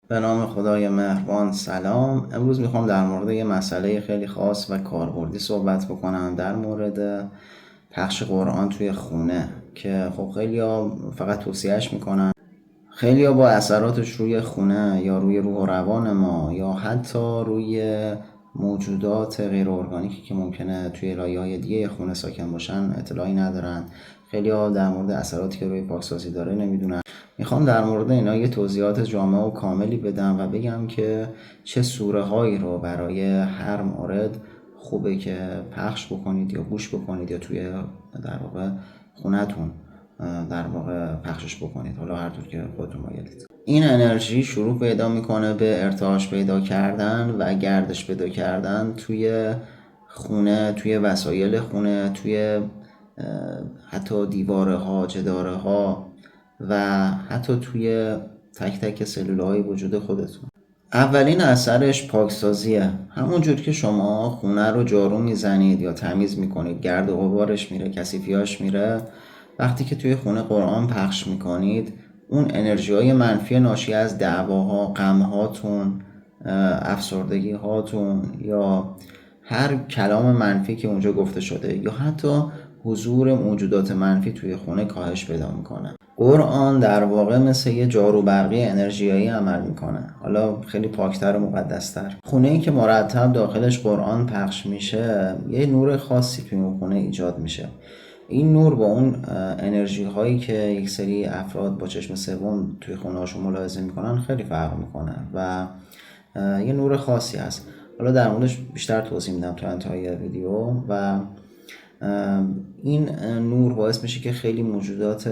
به نام خدای مهربان. سلام. امروز میخوام در مورد یه مسئله خیلی خاص و کاربردی صحبت بکنم، در مورد پخش قرآن توی خونه که خب خیلی‌ها فقط توصیهش میکنن. خیلی‌ها با اثراتش روی خونه یا روی روح و روان ما یا حتی روی موجودات غیر ارگانیکی که ممکنه توی لایه‌های دیگه خونه ساکن باشن اطلاعی ندارن. خیلی‌ها در مورد اثراتی که روی پاکسازی داره نمیدونن. میخوام در مورد اینا یه توضیحات جامع و کاملی بدم و بگم که چه سوره هایی رو برای هر مورد خوبه که پخش بکنید یا گوش بکنید یا توی در واقع خونتون در واقع پخشش بکنید، حالا هر طور که خودتون مایلید. این انرژی شروع پیدا میکنه به ارتعاش پیدا کردن و گردش پیدا کردن توی خونه، توی وسایل خونه، توی حتی دیواره ها، جداره ها و حتی توی تک تک سلول های وجود خودتون. اولین اثرش پاکسازیه. همونجور که شما خونه رو جارو میزنید یا تمیز میکنید، گرد و غبارش میره، کثیفیاش میره، وقتی که توی خونه قرآن پخش میکنید، اون انرژی های منفی ناشی از دعواها، غمهاتون، افسردگی هاتون یا هر کلام منفی که اونجا گفته شده یا حتی حضور موجودات منفی توی خونه کاهش پیدا میکنه. قرآن در واقع مثل یه جارو برقی انرژیایی عمل میکنه، حالا خیلی پاکتر و مقدستر. خونه ای که مرتب داخلش قرآن پخش میشه یه نور خاصی توی اون خونه ایجاد میشه. این نور با اون انرژی هایی که یک سری افراد با چشم سوم توی خونه هاشون ملاحظه میکنن خیلی فرق میکنه و یه نور خاصی هست. حالا در موردش بیشتر توضیح میدم تو انتهای ویدیو. و این نور باعث میشه که خیلی موجودات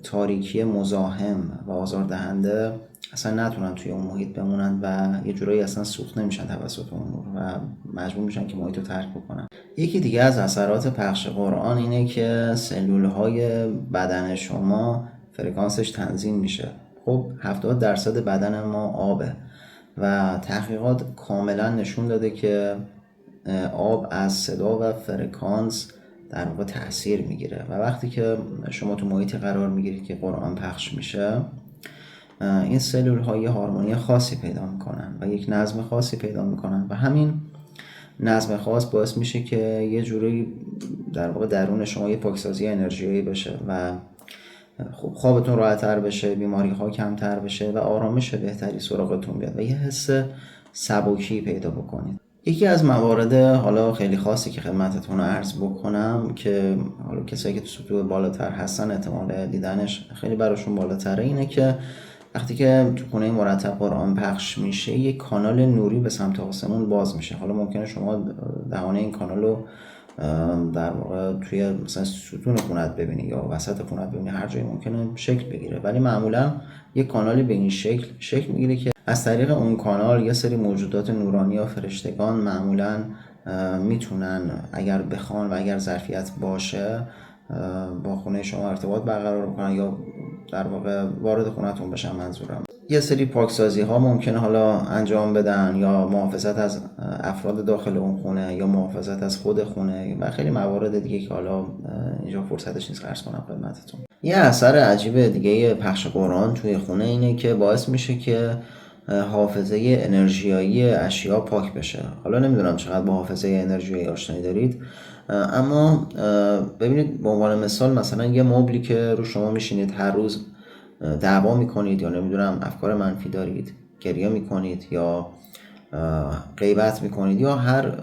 تاریکی مزاحم و آزاردهنده اصلا نتونن توی اون محیط بمونن و یه جورایی اصلا سوخت نمیشن توسط اون نور و مجبور میشن که محیط رو ترک بکنن. یکی دیگه از اثرات پخش قرآن اینه که سلولهای بدن شما فرکانسش تنظیم میشه. خب 70% بدن ما آبه و تحقیقات کاملا نشون داده که آب از صدا و فرکانس در واقع تاثیر میگیره و وقتی که شما تو محیطی قرار میگیرید که قرآن پخش میشه، این سلول ها یه هارمونی خاصی پیدا میکنن و یک نظم خاصی پیدا میکنن و همین نظم خاص باعث میشه که یه جوری در واقع درون شما یه پاکسازی انرژیایی بشه و خب خوابتون راحت‌تر بشه، بیماری ها کمتر بشه و آرامش بهتری سراغتون بیاد و یه حس سبکی پیدا بکنید. یکی از موارد حالا خیلی خاصی که خدمتتون عرض بکنم که حالا کسایی که تو سطوح بالاتر هستن احتمال دیدنش خیلی براشون بالاتره، اینه که وقتی که تو خونه مرتب قرآن پخش میشه یک کانال نوری به سمت آسمون باز میشه. حالا ممکنه شما دهانه این کانال رو در واقع توی مثلا ستون خونت ببینی یا وسط خونت ببینی، هر جایی ممکنه شکل بگیره، ولی معمولا یک کانالی به این شکل میگیره که از طریق اون کانال یه سری موجودات نورانی یا فرشتگان معمولا میتونن اگر بخوان و اگر ظرفیت باشه با خونه شما ارتباط برقرار کنن یا در واقع وارد خونتون بشن. منظورم یه سری پاکسازی ها ممکنه حالا انجام بدن یا محافظت از افراد داخل اون خونه یا محافظت از خود خونه و خیلی موارد دیگه که حالا اینجا فرصتش نیست عرض کنم خدمتتون. یه اثر عجیب دیگه پخش قرآن توی خونه اینه که باعث میشه که حافظه انرژیایی اشیا پاک بشه. حالا نمیدونم چقدر با حافظه انرژیایی آشنایی دارید، اما ببینید به عنوان مثال مثلا یه مبلی که رو شما میشینید هر روز دعوا میکنید یا نمیدونم افکار منفی دارید، گریه میکنید یا غیبت میکنید یا هر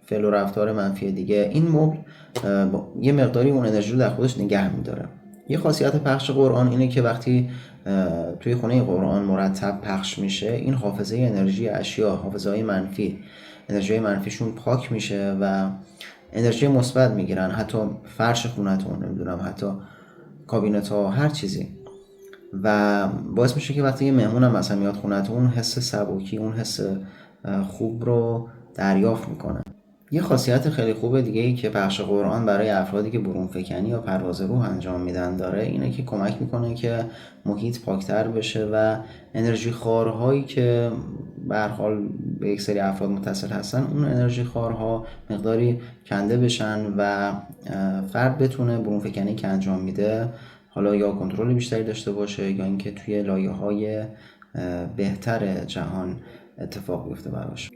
فعل و رفتار منفی دیگه، این مبل یه مقداری اون انرژی رو در خودش نگه میداره. یه خاصیت پخش قرآن اینه که وقتی توی خونه قرآن مرتب پخش میشه، این حافظه انرژی اشیا، حافظه های منفی، انرژی منفیشون پاک میشه و انرژی مثبت میگیرن، حتی فرش خونتون، نمیدونم حتی کابینت ها، هر چیزی. و باعث میشه که وقتی یه مهمون هم مثلا میاد خونتون، اون حس سبکی، اون حس خوب رو دریافت میکنه. یه خاصیت خیلی خوب دیگه ای که پخش قرآن برای افرادی که برون فکنی یا پرواز روح انجام میدن داره اینه که کمک میکنه که محیط پاکتر بشه و انرژی خارهایی که به هر حال به یک سری افراد متصل هستن، اون انرژی خارها مقداری کنده بشن و فرد بتونه برون فکنی که انجام میده حالا یا کنترل بیشتری داشته باشه یا اینکه توی لایه‌های بهتر جهان اتفاق بیفته براش.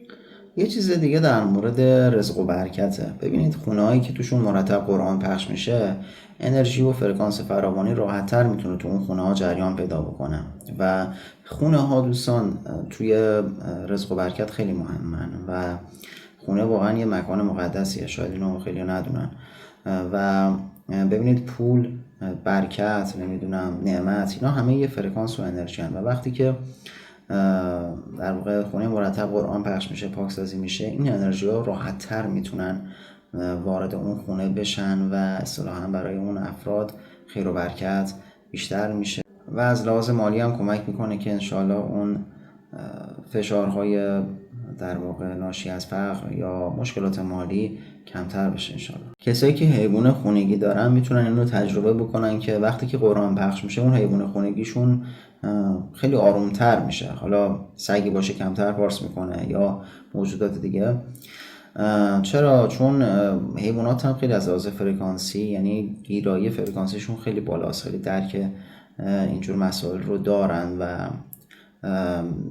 یه چیز دیگه در مورد رزق و برکته. ببینید خونه‌هایی که توشون مرتب قرآن پخش میشه، انرژی و فرکانس فراوانی راحت‌تر میتونه تو اون خونه‌ها جریان پیدا بکنه و خونه‌ها دوستان توی رزق و برکت خیلی مهمن و خونه واقعا یه مکان مقدسیه، شاید اینو خیلی ندونن. و ببینید پول، برکت، نمیدونم نعمت، اینا همه یه فرکانس و انرژی هن و وقتی که در واقع خونه مرتب قرآن پخش میشه، پاکسازی میشه، این انرژی ها راحت تر میتونن وارد اون خونه بشن و اصطلاحاً برای اون افراد خیر و برکت بیشتر میشه و از لحاظ مالی هم کمک میکنه که انشالله اون فشارهای در واقع ناشی از فقر یا مشکلات مالی کمتر بشه انشالله. کسایی که حیوان خونگی دارن میتونن اینو تجربه بکنن که وقتی که قرآن پخش میشه اون حیوان خونگیشون خیلی آرومتر میشه. حالا سگی باشه کمتر پارس میکنه یا موجودات دیگه. چرا؟ چون حیوانات هم خیلی از لحاظ فرکانسی، یعنی گیرایی فرکانسیشون خیلی بالاست، خیلی درک اینجور مسائل رو دارن و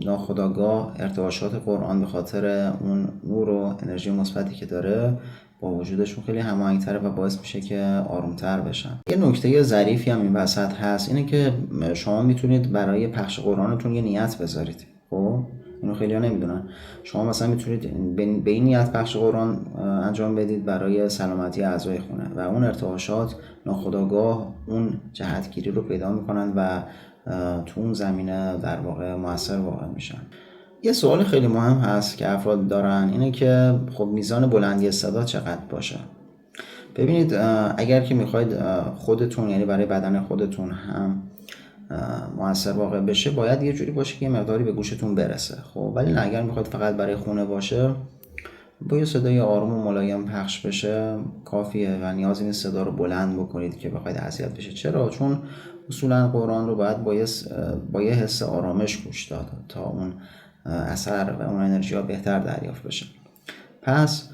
ناخودآگاه ارتعاشات قرآن به خاطر اون نور و انرژی مثبتی که داره با وجودشون خیلی هماهنگ‌تره و باعث میشه که آرومتر بشن. یه نکته ظریفی هم این وسط هست، اینه که شما میتونید برای پخش قرآنتون یه نیت بذارید. خب اینو خیلی‌ها نمیدونن. شما مثلا میتونید به این نیت پخش قرآن انجام بدید برای سلامتی اعضای خونه و اون ارتعاشات ناخودآگاه اون جهتگیری رو پیدا میکنن و تو اون زمینه در واقع مؤثر واقع میشن. یه سوال خیلی مهم هست که افراد دارن، اینه که خب میزان بلندی صدا چقدر باشه؟ ببینید اگر که میخواید خودتون، یعنی برای بدن خودتون هم مؤثر واقع بشه، باید یه جوری باشه که یه مقداری به گوشتون برسه. خب ولی نه، اگر میخواید فقط برای خونه باشه، با یه صدای آروم و ملایم پخش بشه کافیه و نیازی نیست صدا رو بلند بکنید که بخواید اذیت بشه. چرا؟ چون اصولا قرآن رو باید با یه حس آرامش گوش داد تا اون اثر و اون انرژی ها بهتر دریافت بشه. پس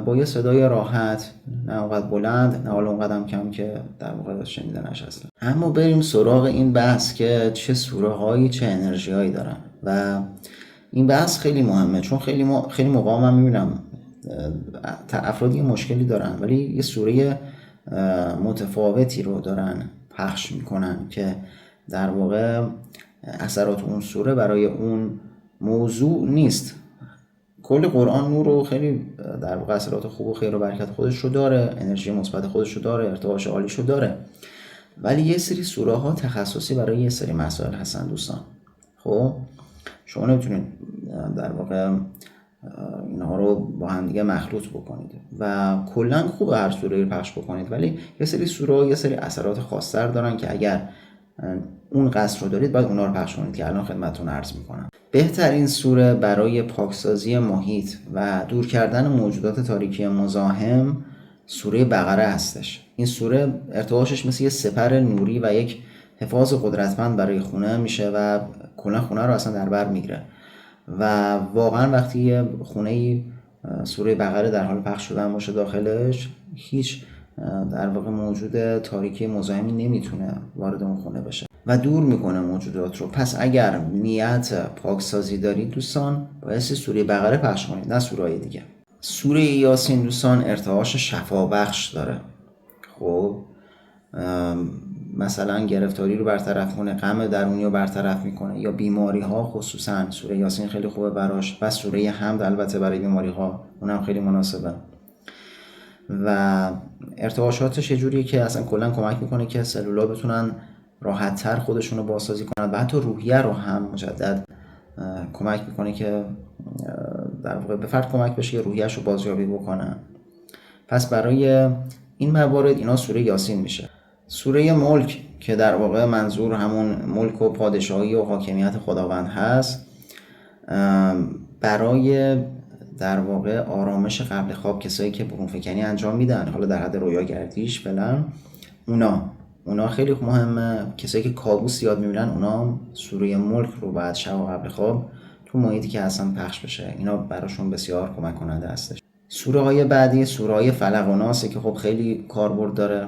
با یه صدای راحت، نه اونقدر بلند نه اونقدر کم که در واقع شنیده نشه اصلا. اما بریم سراغ این بحث که چه سوره هایی چه انرژی هایی دارن و این بحث خیلی مهمه، چون خیلی موقع من میبینم افرادی مشکلی دارن ولی یه سوره متفاوتی رو دارن پخش میکنن که در واقع اثرات اون سوره برای اون موضوع نیست. کل قرآن نور رو خیلی در واقع اثرات خوب و خیر و برکت خودش رو داره، انرژی مثبت خودش رو داره، ارتعاش عالیش رو داره، ولی یه سری سوره ها تخصصی برای یه سری مسائل هستن دوستان. خب شما نمیتونید در واقع اینها رو با هم دیگه مخلوط بکنید و کلا خوب هر سوره رو پخش بکنید، ولی یه سری سوره یه سری اثرات خاص‌تر دارن که اگر اون قصد رو دارید باید اونا رو پخش کنید که الان خدمتتون عرض میکنم. بهترین سوره برای پاکسازی محیط و دور کردن موجودات تاریکی مزاحم سوره بقره هستش. این سوره ارتعاشش مثل یه سپر نوری و یک حفاظ قدرتمند برای خونه میشه و کلا خونه رو اصلا در بر میگیره و واقعا وقتی یه خونه سوره بقره در حال پخش شدن باشه داخلش، هیچ در واقع موجود تاریکی مزاحمی نمیتونه وارد اون خونه بشه و دور میکنه موجودات رو. پس اگر نیت پاکسازی دارید دوستان، باید سوره بقره پخش کنید، نه سوره‌های دیگه. سوره یاسین دوستان ارتعاش شفابخش داره. خب مثلا گرفتاری رو برطرف کنه، غم درونی رو برطرف میکنه یا بیماری ها، خصوصا سوره یاسین خیلی خوبه براش و سوره حمد البته برای بیماری ها اونم خیلی مناسبه و ارتعاشاتش یه جوریه که اصلا کلا کمک میکنه که سلولا بتونن راحت تر خودشون رو بازسازی کنن و حتی روحیه رو هم مجدد کمک میکنه که در واقع به فرد کمک بشه که روحیه‌اش رو بازیابی بکنه. پس برای این موارد اینا سوره یاسین میشه. سوره ملک که در واقع منظور همون ملک و پادشاهی و حاکمیت خداوند هست، برای در واقع آرامش قبل خواب کسایی که برون فکنی انجام میدن، حالا در حد رویا گردیش فعلا، اونا خیلی مهمه. کسایی که کابوس زیاد میبینن اونا سوره ملک رو بعد شب قبل خواب تو محیطی که اصلا پخش بشه، اینا براشون بسیار کمک کننده هستش. سوره های بعدی سوره های فلق و ناسه که خب خیلی کاربرد داره.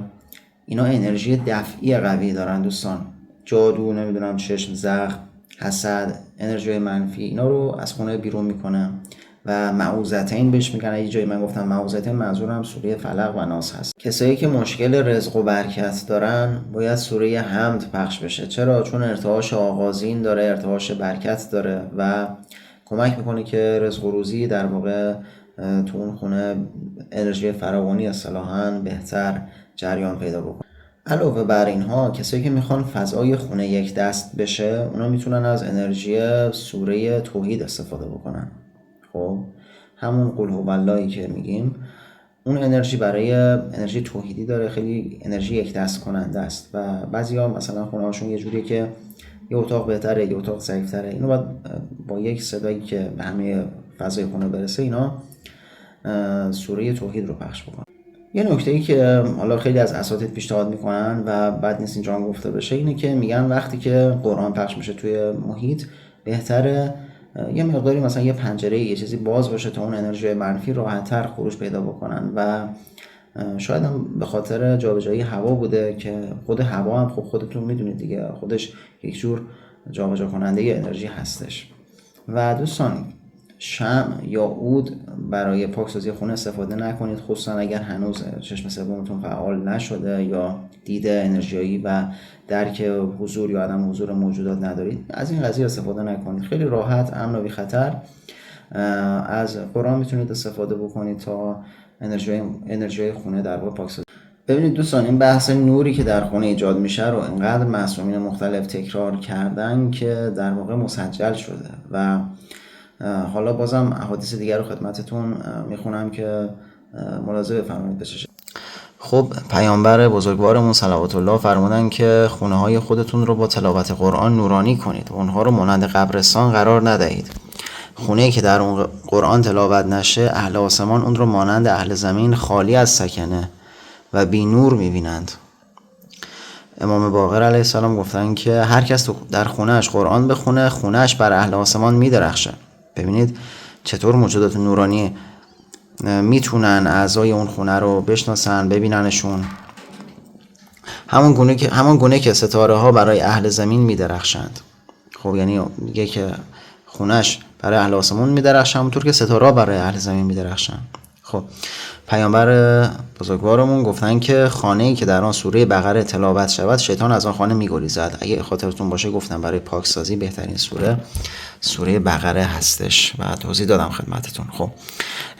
اینا انرژی دفعی قوی دارن دوستان، جادو، نمیدونم چشم زخم، حسد، انرژی منفی، اینا رو از خونه بیرون میکنه. و معوذتین بهش میگن. یه جایی من گفتم معوذتین، منظورم سوره فلق و ناس هست. کسایی که مشکل رزق و برکت دارن باید سوره حمد پخش بشه. چرا؟ چون ارتعاش آغازین داره، ارتعاش برکت داره و کمک میکنه که رزق و روزی در واقع تو اون خونه انرژی فراوانی اصطلاحاً بهتر جریان پیدا بکنه. علاوه بر اینها کسایی که میخوان فضای خونه یک دست بشه، اونا میتونن از انرژی سوره توحید استفاده بکنن. خب همون قل هو اللهی که میگیم، اون انرژی برای انرژی توحیدی داره، خیلی انرژی یک دست کننده است و بعضیا مثلا خونه هاشون یه جوریه که یه اتاق بهتره، یه اتاق ضعیف‌تره، اینو باید با یک صدایی که به همه فضای خونه برسه اینا سوره توحید رو پخش بکنن. یه نکته‌ای که حالا خیلی از اساتید پیشنهاد میکنن و بد نیست اینجا هم گفته بشه، اینه که میگن وقتی که قرآن پخش میشه توی محیط، بهتره یه مقداری مثلا یه پنجره یه چیزی باز باشه تا اون انرژی منفی راحت‌تر خروج پیدا بکنن و شاید هم به خاطر جابجایی هوا بوده که خود هوا هم خب خودتون میدونید دیگه خودش یک جور جابجا کننده انرژی هستش. و دوستان، شمع یا عود برای پاکسازی خونه استفاده نکنید، خصوصا اگر هنوز چشم سومتون فعال نشده یا دید انرژیایی و درک حضور یا عدم حضور موجودات ندارید. از این قضیه استفاده نکنید. خیلی راحت، امن و بی خطر از قرآن میتونید استفاده بکنید تا انرژی خونه در واقع پاکسازی. ببینید دوستان، این بحث نوری که در خونه ایجاد میشه رو اینقدر معصومین مختلف تکرار کردن که در واقع مسجل شده و حالا بازم احادیث دیگر رو خدمتتون میخونم که ملاحظه بفرمایید بشه. خب پیامبر بزرگوارمون صلوات الله فرمودن که خونه های خودتون رو با تلاوت قرآن نورانی کنید، اونها رو مانند قبرستان قرار ندهید. خونه‌ای که در اون قرآن تلاوت نشه، اهل آسمان اون رو مانند اهل زمین خالی از سکنه و بی نور میبینند. امام باقر علیه السلام گفتن که هر کس در خونهش قرآن بخونه، خونهش بر اهل آسمان میدرخشه. ببینید چطور موجودات نورانی میتونن اعضای اون خونه رو بشناسن، ببیننشون. همون گونه که ستاره ها برای اهل زمین میدرخشند. خب یعنی میگه که خونهش برای اهل آسمان میدرخشه همونطور که ستاره ها برای اهل زمین میدرخشن. خب پیامبر بزرگوارمون گفتن که خانه‌ای که در آن سوره بقره تلاوت شود، شیطان از آن خانه میگریزد. اگه خاطرتون باشه گفتم برای پاکسازی بهترین سوره بقره هستش و توضیح دادم خدمتتون. خب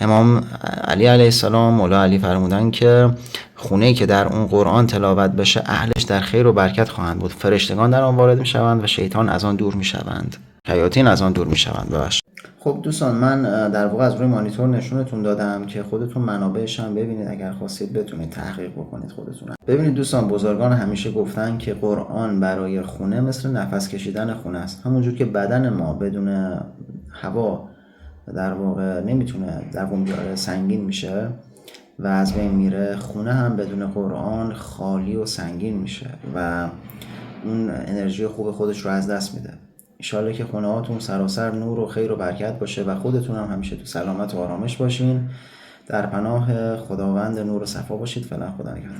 امام علی علیه السلام، مولا علی فرمودن که خونه‌ای که در اون قرآن تلاوت بشه، اهلش در خیر و برکت خواهند بود. فرشتگان در آن وارد میشوند و شیطان از آن دور میشوند. شیاطین از آن دور میشوند. ببخشید. خب دوستان، من در واقع از روی مانیتور نشونتون دادم که خودتون منابعش هم ببینید، اگر خواستید بتونید تحقیق بکنید خودتون. ببینید دوستان، بزرگان همیشه گفتن که قرآن برای خونه مثل نفس کشیدن خونه است. همونجور که بدن ما بدون هوا در واقع نمیتونه دوام بیاره، سنگین میشه و از بین میره، خونه هم بدون قرآن خالی و سنگین میشه و اون انرژی خوب خودش رو از دست میده. انشالله که خونه هاتون سراسر نور و خیر و برکت باشه و خودتون هم همیشه تو سلامت و آرامش باشین. در پناه خداوند نور و صفا باشید. فعلا خدا نگهدار.